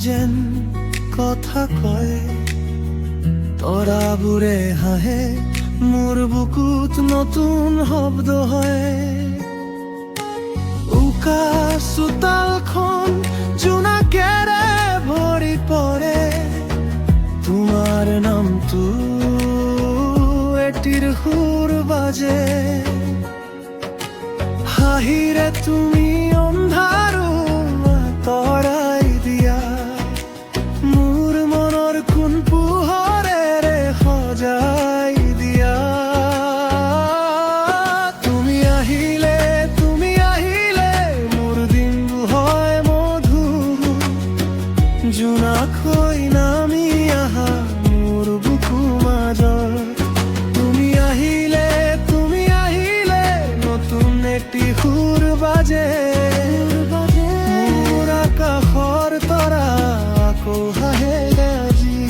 যেন কথা কয় তৰাবোৰে হাঁহে মোৰ বুকুত নতুন শব্দ হয় উকা চোতালখন জোনাকেৰে ভৰি পৰে তোমাৰ নামটো এটিৰ সুৰ বাজে হাঁহিৰে তুমি অন্ধাৰো তৰাই দিয়া মোৰ মনৰ কোন পোহৰেৰে সজাই দিয়া তুমি আহিলে মোৰ দিনবোৰ হয় মধু জোনাকৈ নামি আহা মোৰ বুকু মাজত তুমি আহিলে নতুন এটি সুৰ বাজে মোৰ আকাশৰ তৰা আকৌ হাঁহে আজি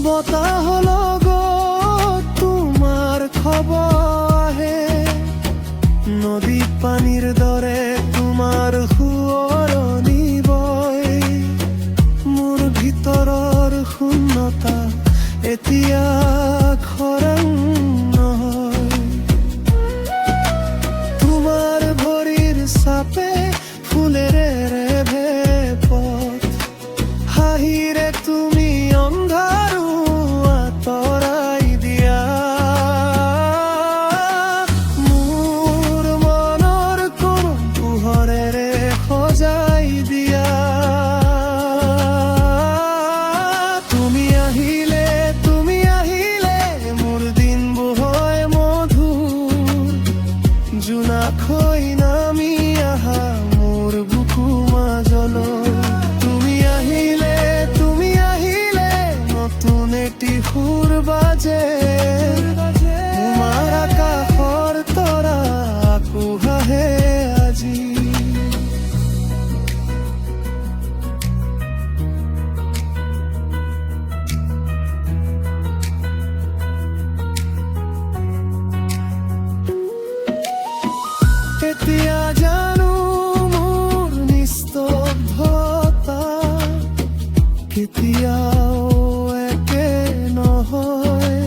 বতাহ লগত তোমাৰ খবৰ আহে নদী পানীৰ দৰে তোমাৰ সোঁৱৰণি বয় মোৰ ভিতৰৰ শূন্যতা এতিয়া খৰাং নহয় তোমাৰ ভৰিৰ চাপে ফুলেৰে ৰেভে পথ হাঁহিৰে তুমি অন্ধাৰো আঁতৰাই দিয়া মোৰ মনৰ কোন পোহৰেৰে সজাই দিয়া তুমি আহিলে মোৰ দিনবোৰ হয় মধুৰ জোনাকৈ নামি আহা মোৰ বুকু মাজলৈ তুমি আহিলে নতুন এটি সুৰ বাজে তোমাৰ আকাশৰ তৰা আকৌ হাঁহে আজি এতিয়া জানো মোৰ নিস্তব্ধতা কেতিয়াও একে নহয়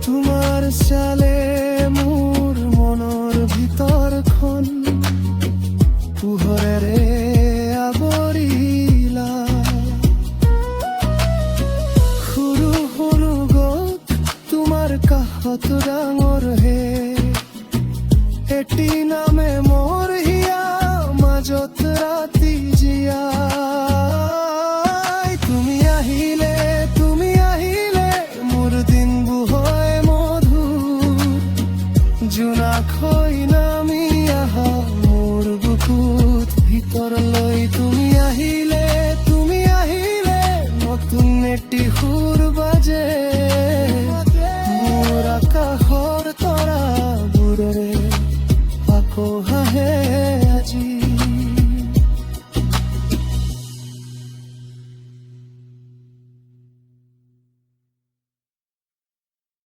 তোমাৰ চালে মোৰ মনৰ ভিতৰখন পোহৰেৰে আৱৰিলা সৰু সৰু গছ তোমাৰ কাষত ডাঙৰ হে এটি নামে মোৰ হিয়া মাজত ৰাতি জীয়াই তুমি আহিলে মোৰ দিনবোৰ হয় মধুৰ জোনাকৈ নামি আহা মোৰ বুকুত ভিতৰলৈ তুমি আহিলে নতুন এটি সুৰ বাজে মোৰ আকাশৰ তৰাবোৰেৰে আকৌ হাঁহে আজি